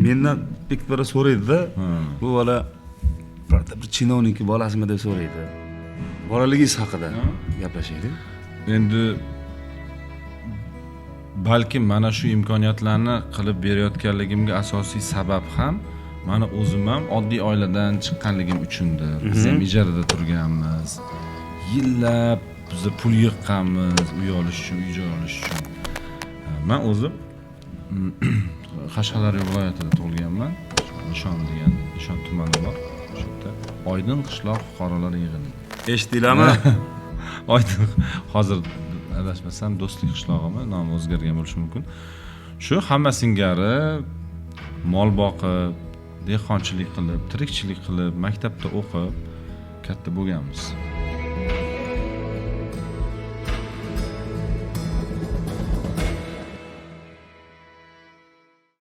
mendan bir so'raydi-da, bu bola bir chinovnik bolasimi deb so'raydi. Bolaligingiz haqida gaplashaylik. Endi balki mana shu imkoniyatlarni qilib berayotganligimga asosiy sabab ham mana o'zim ham oddiy oiladan chiqqanligim uchundir. Biz ham ijarada turganmiz. Yillab biz pul yig'ganmiz, uy olish uchun, uy joy olish uchun. Men o'zim Qashqadaryo viloyatida tug'ilganman. Nishon degan, Nishon tumani bor. Shu yerda Oydin qishloq fuqarolar yig'ini. Eshitdinglarmi? Oydin hozir adashmasam Do'stlik qishlog'imi nomi o'zgargan bo'lishi mumkin. Shu hamma singari mol boqib, dehqonchilik qilib, tirikchilik qilib, maktabda o'qib katta bo'lganmiz.